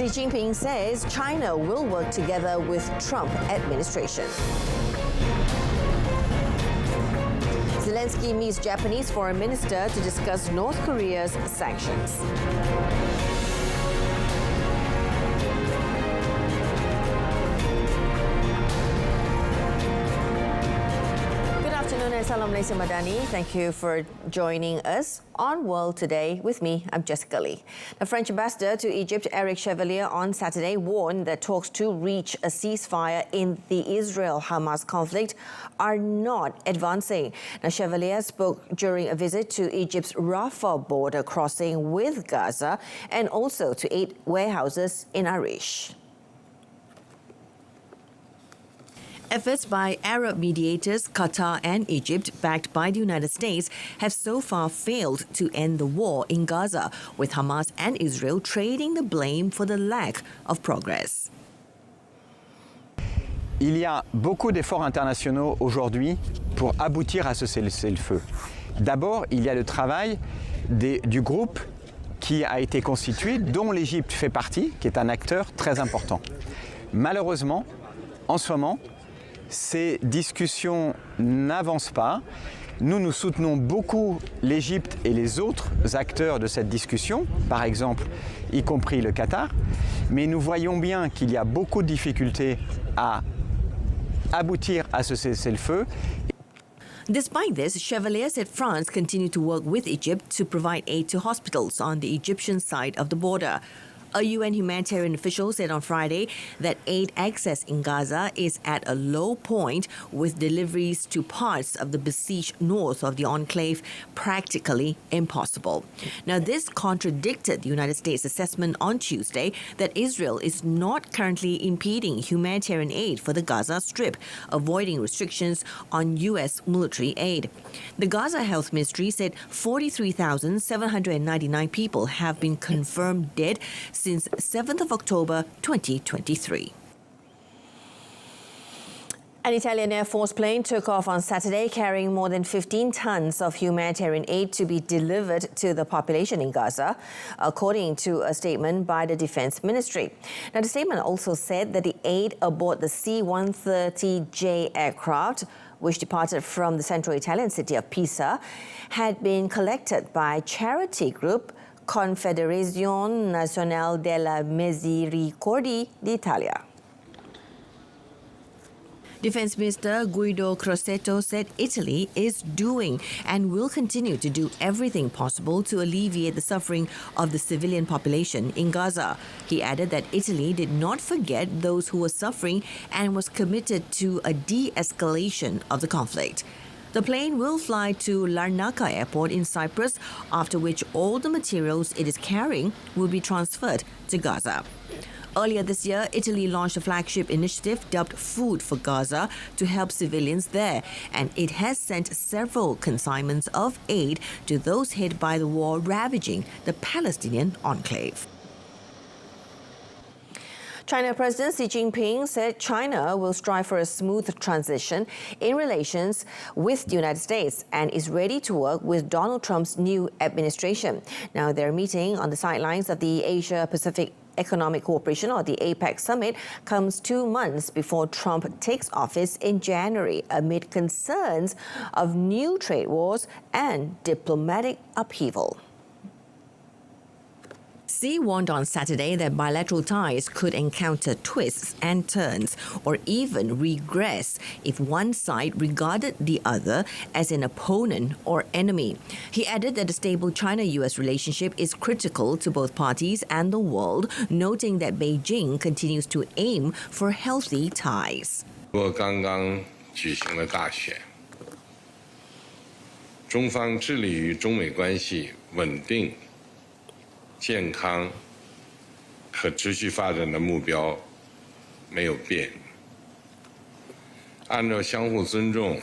Xi Jinping says China will work together with Trump administration. Zelensky meets Japanese foreign minister to discuss North Korea's sanctions. Salam Malaysia Madani. Thank you for joining us on World Today with me. I'm Jessica Lee. The French ambassador to Egypt, Eric Chevalier, on Saturday warned that talks to reach a ceasefire in the Israel-Hamas conflict are not advancing. Now, Chevalier spoke during a visit to Egypt's Rafah border crossing with Gaza and also to 8 warehouses in Arish. Efforts by Arab mediators, Qatar and Egypt, backed by the United States, have so far failed to end the war in Gaza, with Hamas and Israel trading the blame for the lack of progress. Il y a beaucoup d'efforts internationaux aujourd'hui pour aboutir à ce cessez-le-feu. D'abord, il y a le travail du groupe qui a été constitué, dont l'Égypte fait partie, qui est un acteur très important. Malheureusement, en ce moment, ces discussions n'avancent pas. Nous soutenons beaucoup l'Égypte et les autres acteurs de cette discussion, par exemple, y compris le Qatar, mais nous voyons bien qu'il y a beaucoup de difficultés à aboutir à ce cessez-le-feu. Despite this, Chevalier said France continued to work with Egypt to provide aid to hospitals on the Egyptian side of the border. A UN humanitarian official said on Friday that aid access in Gaza is at a low point, with deliveries to parts of the besieged north of the enclave practically impossible. Now, this contradicted the United States' assessment on Tuesday that Israel is not currently impeding humanitarian aid for the Gaza Strip, avoiding restrictions on U.S. military aid. The Gaza Health Ministry said 43,799 people have been confirmed dead since 7th of October 2023. An Italian Air Force plane took off on Saturday carrying more than 15 tons of humanitarian aid to be delivered to the population in Gaza, according to a statement by the Defense Ministry. Now, the statement also said that the aid aboard the C-130J aircraft, which departed from the central Italian city of Pisa, had been collected by charity group Confederazione Nazionale della Misericordia d'Italia. Defense Minister Guido Crosetto said Italy is doing and will continue to do everything possible to alleviate the suffering of the civilian population in Gaza. He added that Italy did not forget those who were suffering and was committed to a de-escalation of the conflict. The plane will fly to Larnaca Airport in Cyprus, after which all the materials it is carrying will be transferred to Gaza. Earlier this year, Italy launched a flagship initiative dubbed Food for Gaza to help civilians there, and it has sent several consignments of aid to those hit by the war ravaging the Palestinian enclave. China President Xi Jinping said China will strive for a smooth transition in relations with the United States and is ready to work with Donald Trump's new administration. Now, their meeting on the sidelines of the Asia-Pacific Economic Cooperation, or the APEC summit, comes 2 months before Trump takes office in January amid concerns of new trade wars and diplomatic upheaval. Xi warned on Saturday that bilateral ties could encounter twists and turns or even regress if one side regarded the other as an opponent or enemy. He added that a stable China-US relationship is critical to both parties and the world, noting that Beijing continues to aim for healthy ties. 刚刚举行了大选，中方致力于中美关系稳定、健康和持续发展的目标没有变，按照相互尊重、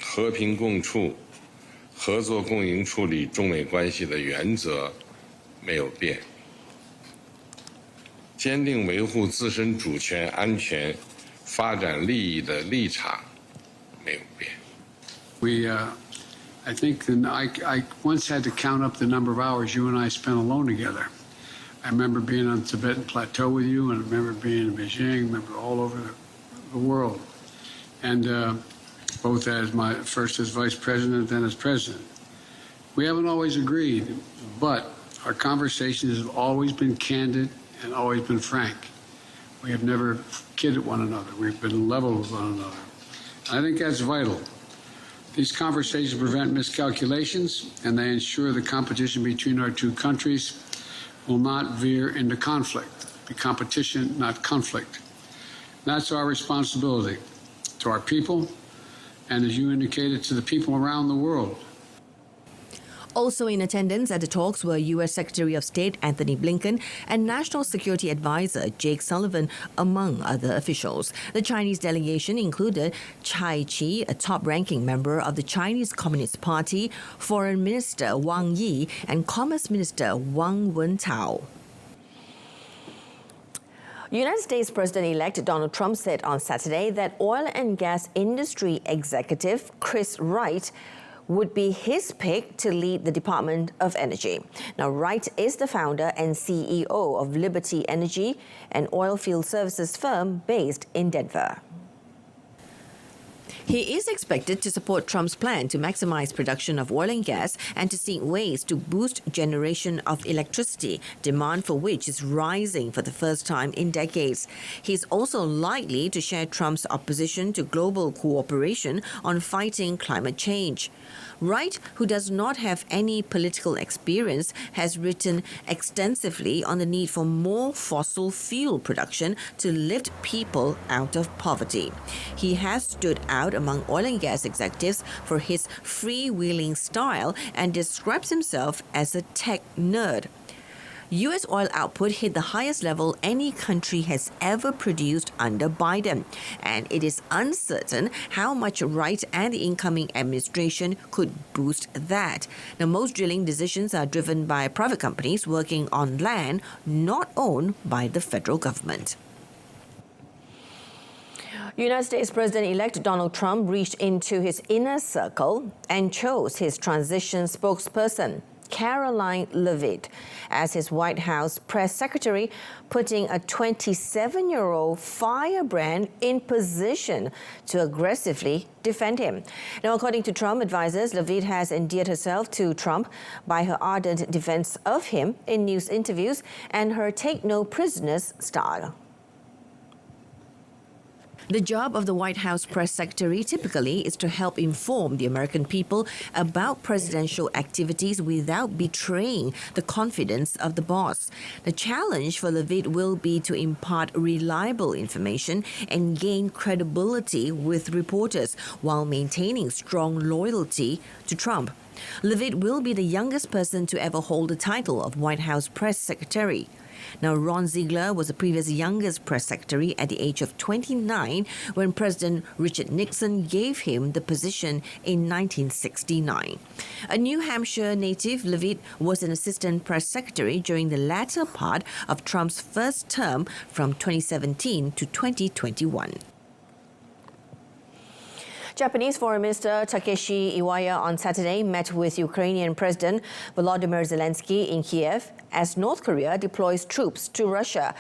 和平共处、合作共赢处理中美关系的原则没有变，坚定维护自身主权、安全、发展利益的立场没有变。I think I once had to count up the number of hours you and I spent alone together. I remember being on the Tibetan Plateau with you, and I remember being in Beijing, I remember all over the world. And both as first as vice president, then as president. We haven't always agreed, but our conversations have always been candid and always been frank. We have never kidded one another. We've been level with one another. I think that's vital. These conversations prevent miscalculations, and they ensure the competition between our two countries will not veer into conflict. Be competition, not conflict. That's our responsibility to our people, and as you indicated, to the people around the world. Also in attendance at the talks were U.S. Secretary of State Anthony Blinken and National Security Advisor Jake Sullivan, among other officials. The Chinese delegation included Chai Chi, a top-ranking member of the Chinese Communist Party, Foreign Minister Wang Yi, and Commerce Minister Wang Wentao. United States President-elect Donald Trump said on Saturday that oil and gas industry executive Chris Wright would be his pick to lead the Department of Energy. Now, Wright is the founder and CEO of Liberty Energy, an oilfield services firm based in Denver. He is expected to support Trump's plan to maximize production of oil and gas and to seek ways to boost generation of electricity, demand for which is rising for the first time in decades. He's also likely to share Trump's opposition to global cooperation on fighting climate change. Wright, who does not have any political experience, has written extensively on the need for more fossil fuel production to lift people out of poverty. He has stood out among oil and gas executives for his freewheeling style and describes himself as a tech nerd. U.S. oil output hit the highest level any country has ever produced under Biden, and it is uncertain how much Wright and the incoming administration could boost that. Now, most drilling decisions are driven by private companies working on land not owned by the federal government. United States President-elect Donald Trump reached into his inner circle and chose his transition spokesperson, Caroline Leavitt, as his White House press secretary, putting a 27-year-old firebrand in position to aggressively defend him. Now, according to Trump advisors, Leavitt has endeared herself to Trump by her ardent defense of him in news interviews and her take-no-prisoners style. The job of the White House press secretary typically is to help inform the American people about presidential activities without betraying the confidence of the boss. The challenge for Leavitt will be to impart reliable information and gain credibility with reporters while maintaining strong loyalty to Trump. Leavitt will be the youngest person to ever hold the title of White House press secretary. Now, Ron Ziegler was the previous youngest press secretary at the age of 29 when President Richard Nixon gave him the position in 1969. A New Hampshire native, Leavitt was an assistant press secretary during the latter part of Trump's first term from 2017 to 2021. Japanese Foreign Minister Takeshi Iwaya on Saturday met with Ukrainian President Volodymyr Zelensky in Kiev as North Korea deploys troops to Russia.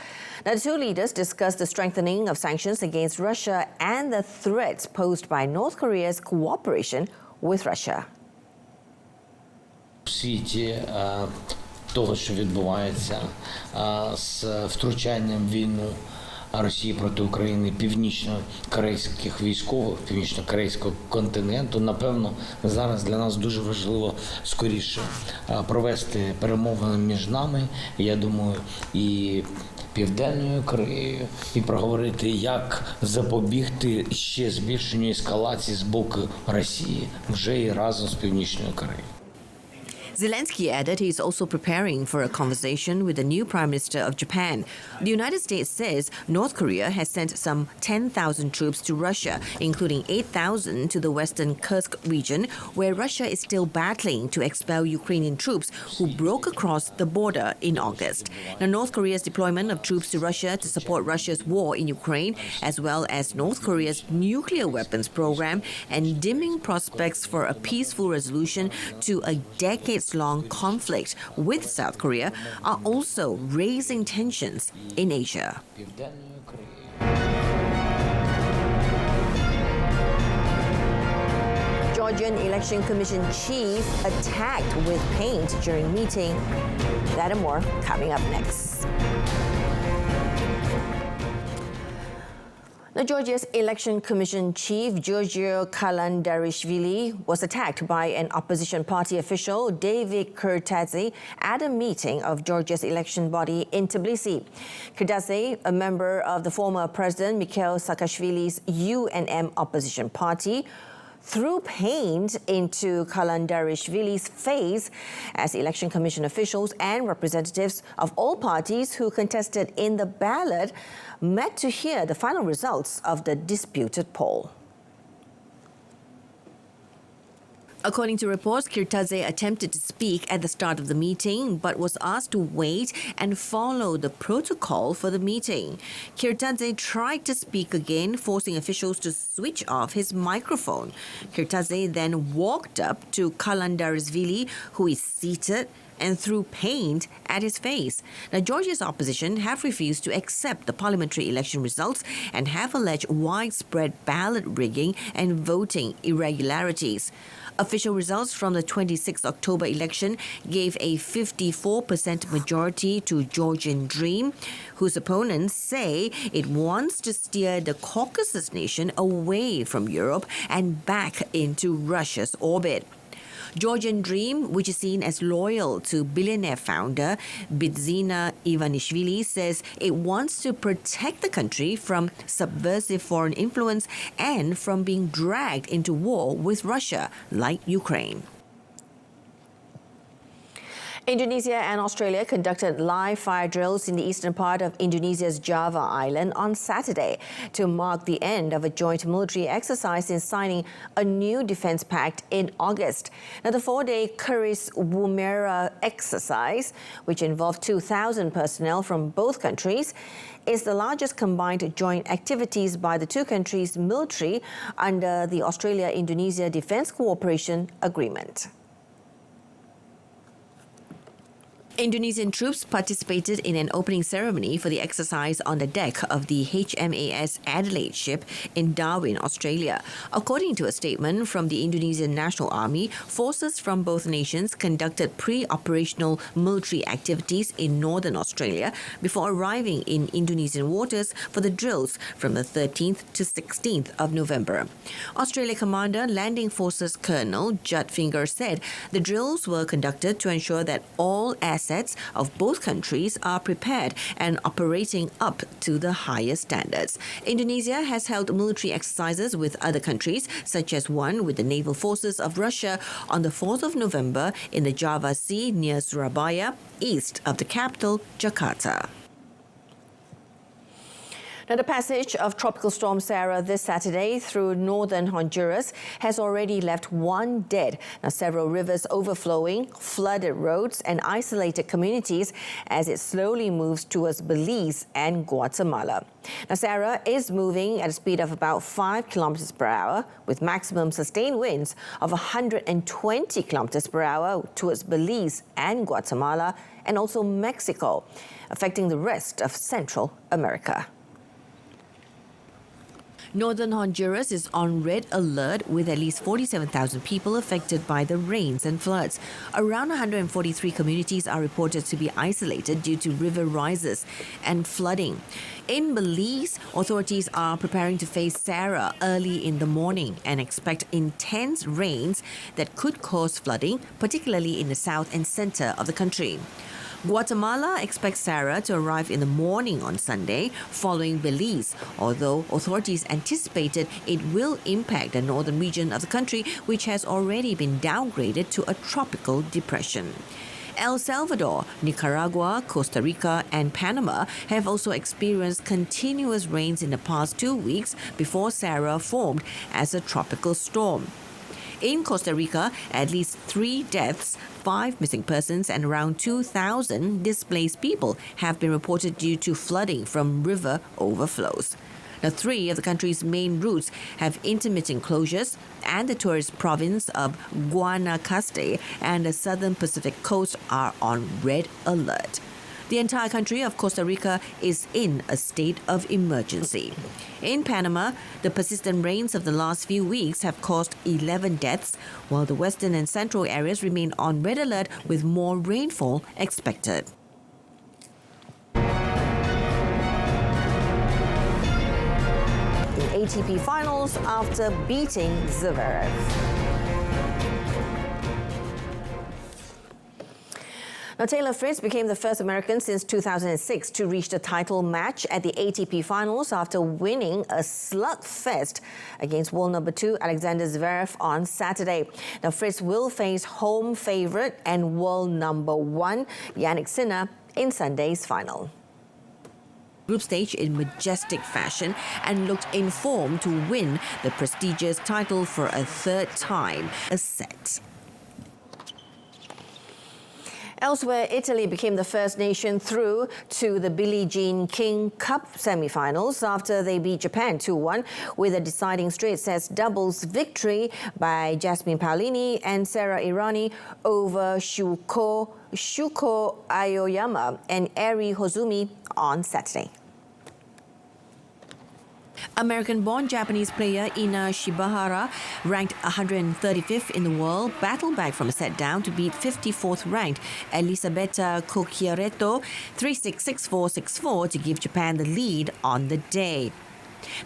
Now, the two leaders discussed the strengthening of sanctions against Russia and the threats posed by North Korea's cooperation with Russia. У світі того, що відбувається з втручанням в війну Росії проти України, північно-корейських військових, північно-корейського континенту, напевно, зараз для нас дуже важливо скоріше провести перемовини між нами, я думаю, і Південною Кореєю, і проговорити, як запобігти ще збільшенню ескалації з боку Росії вже і разом з Північною Кореєю. Zelensky added he is also preparing for a conversation with the new Prime Minister of Japan. The United States says North Korea has sent some 10,000 troops to Russia, including 8,000 to the western Kursk region, where Russia is still battling to expel Ukrainian troops who broke across the border in August. Now, North Korea's deployment of troops to Russia to support Russia's war in Ukraine, as well as North Korea's nuclear weapons program and dimming prospects for a peaceful resolution to a decades decades-long conflict with South Korea are also raising tensions in Asia. Georgian Election Commission chief attacked with paint during meeting. That and more coming up next. Now, Georgia's Election Commission chief, Georgios Kalandarishvili, was attacked by an opposition party official, David Kurtadze, at a meeting of Georgia's election body in Tbilisi. Kurtadze, a member of the former President Mikhail Saakashvili's UNM opposition party, threw paint into Kalandarishvili's face as Election Commission officials and representatives of all parties who contested in the ballot met to hear the final results of the disputed poll. According to reports, Kurtadze attempted to speak at the start of the meeting but was asked to wait and follow the protocol for the meeting. Kurtadze tried to speak again, forcing officials to switch off his microphone. Kurtadze then walked up to Kalandarishvili, who is seated, and threw paint at his face. Now, Georgia's opposition have refused to accept the parliamentary election results and have alleged widespread ballot rigging and voting irregularities. Official results from the 26 October election gave a 54% majority to Georgian Dream, whose opponents say it wants to steer the Caucasus nation away from Europe and back into Russia's orbit. Georgian Dream, which is seen as loyal to billionaire founder Bidzina Ivanishvili, says it wants to protect the country from subversive foreign influence and from being dragged into war with Russia, like Ukraine. Indonesia and Australia conducted live fire drills in the eastern part of Indonesia's Java island on Saturday to mark the end of a joint military exercise in signing a new defense pact in August. Now, the four-day Keris Woomera exercise, which involved 2,000 personnel from both countries, is the largest combined joint activities by the two countries' military under the Australia-Indonesia Defence Cooperation Agreement. Indonesian troops participated in an opening ceremony for the exercise on the deck of the HMAS Adelaide ship in Darwin, Australia. According to a statement from the Indonesian National Army, forces from both nations conducted pre-operational military activities in northern Australia before arriving in Indonesian waters for the drills from the 13th to 16th of November. Australia Commander Landing Forces Colonel Judd Finger said the drills were conducted to ensure that all assets of both countries are prepared and operating up to the highest standards. Indonesia has held military exercises with other countries, such as one with the naval forces of Russia on the 4th of November in the Java Sea near Surabaya, east of the capital, Jakarta. Now, the passage of Tropical Storm Sarah this Saturday through northern Honduras has already left one dead. Now, several rivers overflowing, flooded roads and isolated communities as it slowly moves towards Belize and Guatemala. Now, Sarah is moving at a speed of about 5 kilometers per hour with maximum sustained winds of 120 kilometers per hour towards Belize and Guatemala and also Mexico, affecting the rest of Central America. Northern Honduras is on red alert with at least 47,000 people affected by the rains and floods. Around 143 communities are reported to be isolated due to river rises and flooding. In Belize, authorities are preparing to face Sarah early in the morning and expect intense rains that could cause flooding, particularly in the south and center of the country. Guatemala expects Sarah to arrive in the morning on Sunday, following Belize, although authorities anticipated it will impact the northern region of the country, which has already been downgraded to a tropical depression. El Salvador, Nicaragua, Costa Rica and Panama have also experienced continuous rains in the past 2 weeks before Sarah formed as a tropical storm. In Costa Rica, at least 3 deaths, 5 missing persons and around 2,000 displaced people have been reported due to flooding from river overflows. Now, 3 of the country's main routes have intermittent closures, and the tourist province of Guanacaste and the southern Pacific coast are on red alert. The entire country of Costa Rica is in a state of emergency. In Panama, the persistent rains of the last few weeks have caused 11 deaths, while the western and central areas remain on red alert with more rainfall expected. The ATP Finals after beating Zverev. Now, Taylor Fritz became the first American since 2006 to reach the title match at the ATP Finals after winning a slugfest against world number 2 Alexander Zverev on Saturday. Now, Fritz will face home favourite and world number 1 Jannik Sinner in Sunday's final. Group stage in majestic fashion and looked in form to win the prestigious title for a third time a set. Elsewhere, Italy became the first nation through to the Billie Jean King Cup semi-finals after they beat Japan 2-1 with a deciding straight sets doubles victory by Jasmine Paolini and Sara Errani over Shuko Aoyama and Eri Hozumi on Saturday. American-born Japanese player Ina Shibahara, ranked 135th in the world, battled back from a set down to beat 54th-ranked Elisabetta Cocchiaretto 3-6, 6-4, 6-4 to give Japan the lead on the day.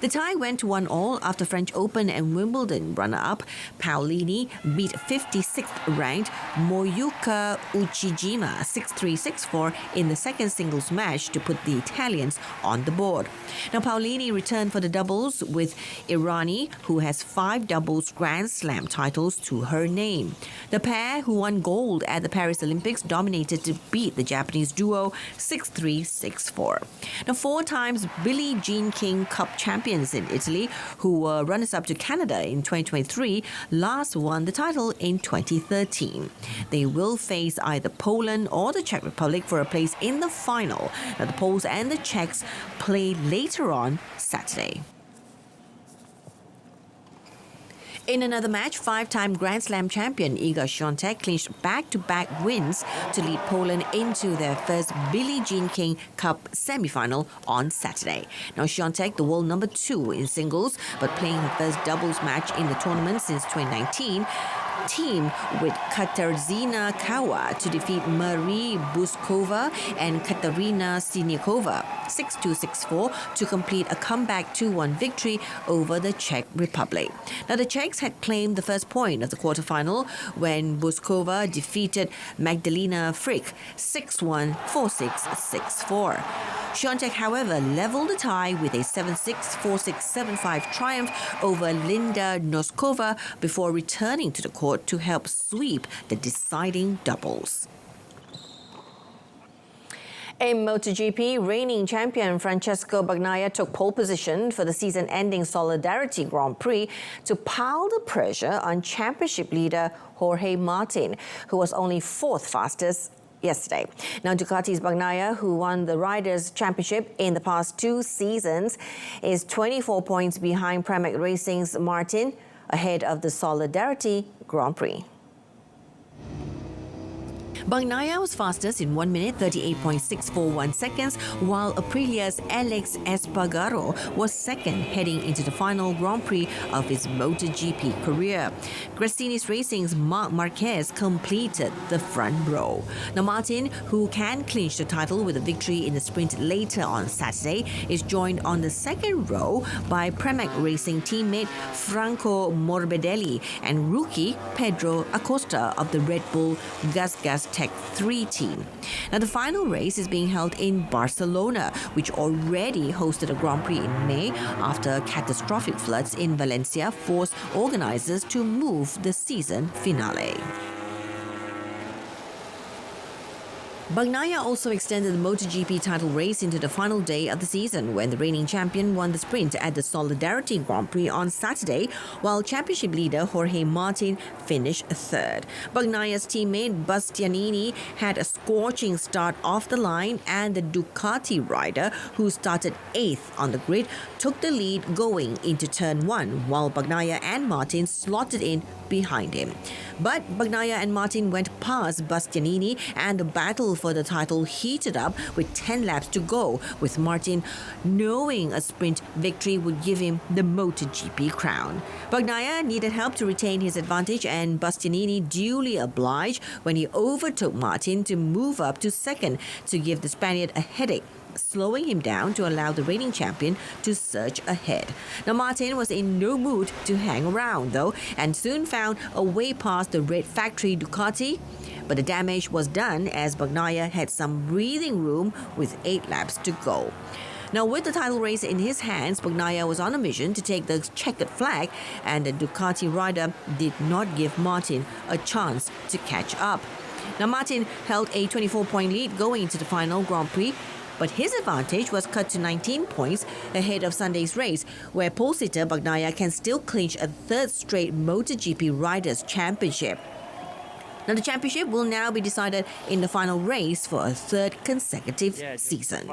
The tie went to 1-1 after French Open and Wimbledon runner-up Paolini beat 56th-ranked Moyuka Uchijima 6-3, 6-4 in the second singles match to put the Italians on the board. Now, Paolini returned for the doubles with Errani, who has 5 doubles Grand Slam titles to her name. The pair, who won gold at the Paris Olympics, dominated to beat the Japanese duo 6-3, 6-4. Now, 4 times Billie Jean King Cup champions in Italy, who were runners-up to Canada in 2023, last won the title in 2013. They will face either Poland or the Czech Republic for a place in the final. Now, the Poles and the Czechs play later on Saturday. In another match, 5-time Grand Slam champion Iga Świątek clinched back-to-back wins to lead Poland into their first Billie Jean King Cup semi-final on Saturday. Now, Świątek, the world number 2 in singles, but playing her first doubles match in the tournament since 2019, teamed with Katarzyna Kawa to defeat Marie Buskova and Katarina Siniakova 6-2, 6-4 to complete a comeback 2-1 victory over the Czech Republic. Now, the Czechs had claimed the first point of the quarterfinal when Buskova defeated Magdalena Frick 6-1, 4-6, 6-4. Świątek, however, leveled the tie with a 7-6, 4-6, 7-5 triumph over Linda Noskova before returning to the court to help sweep the deciding doubles. In MotoGP, reigning champion Francesco Bagnaia took pole position for the season-ending Solidarity Grand Prix to pile the pressure on championship leader Jorge Martin, who was only 4th fastest yesterday. Now, Ducati's Bagnaia, who won the Riders' Championship in the past 2 seasons, is 24 points behind Pramac Racing's Martin, ahead of the Solidarity Grand Prix. Bagnaia was fastest in 1 minute 38.641 seconds, while Aprilia's Alex Espargaro was second heading into the final Grand Prix of his MotoGP career. Grassini's Racing's Marc Marquez completed the front row. Now, Martin, who can clinch the title with a victory in the sprint later on Saturday, is joined on the second row by Pramac Racing teammate Franco Morbidelli and rookie Pedro Acosta of the Red Bull Gas Tech 3 team. Now, the final race is being held in Barcelona, which already hosted a Grand Prix in May after catastrophic floods in Valencia forced organizers to move the season finale. Bagnaia also extended the MotoGP title race into the final day of the season when the reigning champion won the sprint at the Solidarity Grand Prix on Saturday, while championship leader Jorge Martin finished third. Bagnaia's teammate Bastianini had a scorching start off the line, and the Ducati rider, who started 8th on the grid, took the lead going into turn 1, while Bagnaia and Martin slotted in behind him. But Bagnaia and Martin went past Bastianini, and the battle for the title heated up with 10 laps to go, with Martin knowing a sprint victory would give him the MotoGP crown. Bagnaia needed help to retain his advantage, and Bastianini duly obliged when he overtook Martin to move up to second to give the Spaniard a headache, slowing him down to allow the reigning champion to surge ahead. Now, Martin was in no mood to hang around, though, and soon found a way past the red factory Ducati. But the damage was done as Bagnaia had some breathing room with 8 laps to go. Now, with the title race in his hands, Bagnaia was on a mission to take the checkered flag, and the Ducati rider did not give Martin a chance to catch up. Now, Martin held a 24-point lead going into the final Grand Prix, but his advantage was cut to 19 points ahead of Sunday's race, where pole-sitter Bagnaia can still clinch a third straight MotoGP Riders' Championship. Now, the championship will now be decided in the final race for a third consecutive season.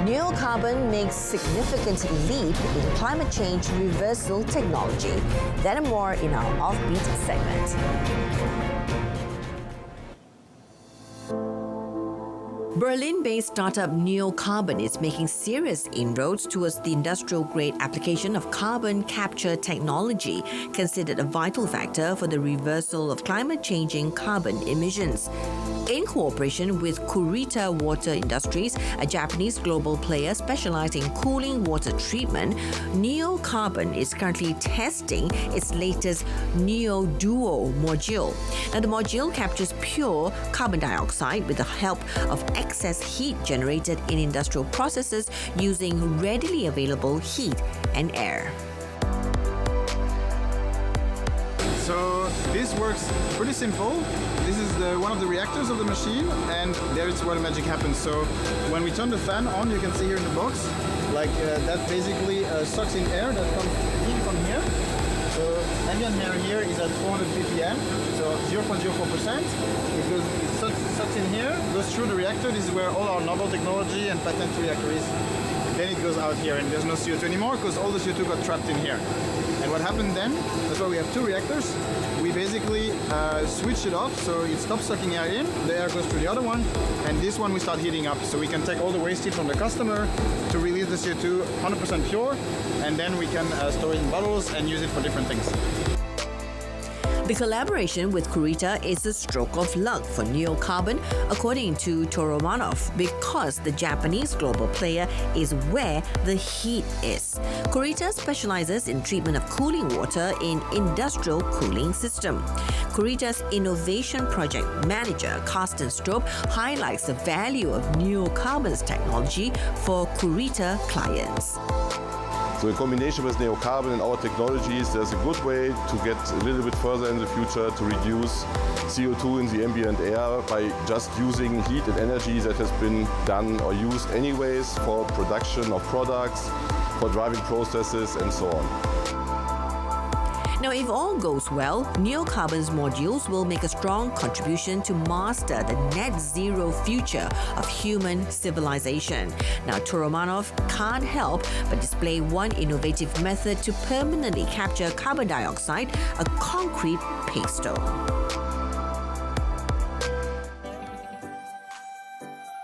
Neocarbon makes significant leap in climate change reversal technology. That and more in our Offbeat segment. Berlin-based startup Neocarbon is making serious inroads towards the industrial-grade application of carbon capture technology, considered a vital factor for the reversal of climate-changing carbon emissions. In cooperation with Kurita Water Industries, a Japanese global player specialized in cooling water treatment, Neocarbon is currently testing its latest Neo Duo module. Now, the module captures pure carbon dioxide with the help of excess heat generated in industrial processes using readily available heat and air. So this works pretty simple. This is one of the reactors of the machine, and there is where the magic happens. So when we turn the fan on, you can see here in the box, like that basically sucks in air that comes in from here. So ambient air here is at 400 ppm, so 0.04%. Because it sucks in here, goes through the reactor. This is where all our novel technology and patent reactor is. Then it goes out here, and there's no CO2 anymore because all the CO2 got trapped in here. And what happened then, that's why we have 2 reactors. We basically switch it off, so it stops sucking air in, the air goes to the other one, and this one we start heating up. So we can take all the waste heat from the customer to release the CO2 100% pure, and then we can store it in bottles and use it for different things. The collaboration with Kurita is a stroke of luck for Neocarbon, according to Toromanov, because the Japanese global player is where the heat is. Kurita specializes in treatment of cooling water in industrial cooling system. Kurita's innovation project manager, Carsten Stroop, highlights the value of Neocarbon's technology for Kurita clients. So in combination with Neocarbon and our technologies, there's a good way to get a little bit further in the future to reduce CO2 in the ambient air by just using heat and energy that has been done or used anyways for production of products, for driving processes and so on. Now, if all goes well, Neocarbon's modules will make a strong contribution to master the net zero future of human civilization. Now, Toromanov can't help but display one innovative method to permanently capture carbon dioxide, a concrete paste.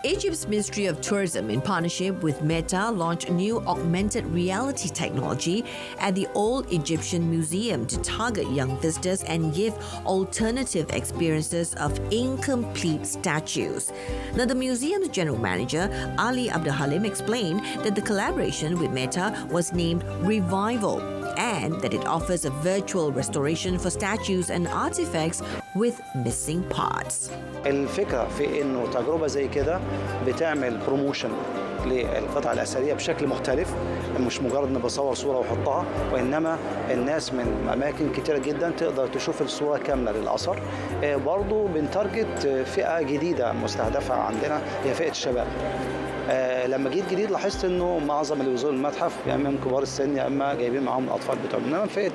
Egypt's Ministry of Tourism, in partnership with Meta, launched new augmented reality technology at the Old Egyptian Museum to target young visitors and give alternative experiences of incomplete statues. Now, the museum's general manager, Ali Abdulhalim, explained that the collaboration with Meta was named Revival, and that it offers a virtual restoration for statues and artifacts with missing parts. الفكرة في إنه تجربة زي كده بتعمل بروموشن للقطع الأثرية بشكل مختلف، مش مجرد إن بصور صورة وأحطها، وإنما الناس من أماكن كتيرة جدا تقدر تشوف الصورة كاملة للأثر. برضو بنتارجت فئة جديدة مستهدفة عندنا، هي فئة الشباب. لما جيت جديد لاحظت انه معظم اللي بيزوروا المتحف يا اما من كبار السن يا اما جايبين معاهم الاطفال بتوعهم، انما فئه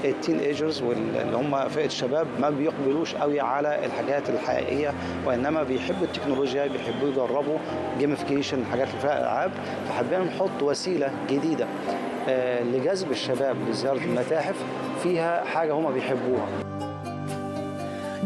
التين ايجرز واللي هم فئه الشباب ما بيقبلوش قوي على الحاجات الحقيقيه، وانما بيحبوا التكنولوجيا، بيحبوا يجربوا جيميفيكيشن، حاجات اللي فيها العاب. فحبينا نحط وسيله جديده لجذب الشباب لزياره المتاحف فيها حاجه هم بيحبوها.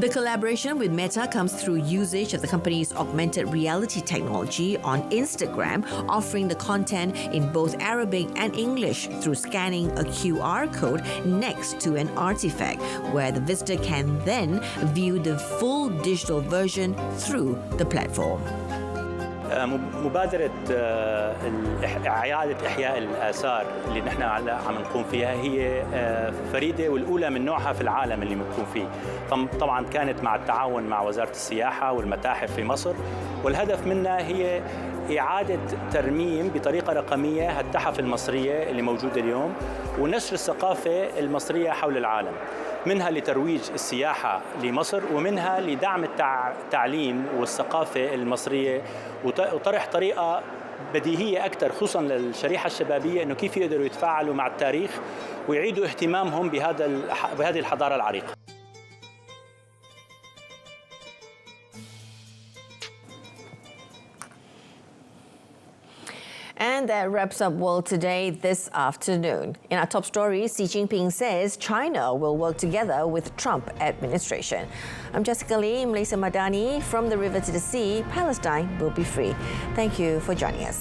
The collaboration with Meta comes through usage of the company's augmented reality technology on Instagram, offering the content in both Arabic and English through scanning a QR code next to an artifact, where the visitor can then view the full digital version through the platform. مبادرة إعادة إحياء الآثار اللي نحن عم نقوم فيها هي فريدة والأولى من نوعها في العالم اللي بنقوم فيه. طبعاً كانت مع التعاون مع وزارة السياحة والمتاحف في مصر، والهدف منها هي إعادة ترميم بطريقة رقمية هالتحف المصرية اللي موجودة اليوم، ونشر الثقافة المصرية حول العالم، منها لترويج السياحة لمصر ومنها لدعم التعليم والثقافة المصرية، وطرح طريقة بديهية أكثر خصوصاً للشريحة الشبابية إنه كيف يقدروا يتفاعلوا مع التاريخ ويعيدوا اهتمامهم بهذه الحضارة العريقة. And that wraps up World Today this afternoon. In our top story, Xi Jinping says China will work together with Trump administration. I'm Jessica Lee, Malaysia Madani. From the river to the sea, Palestine will be free. Thank you for joining us.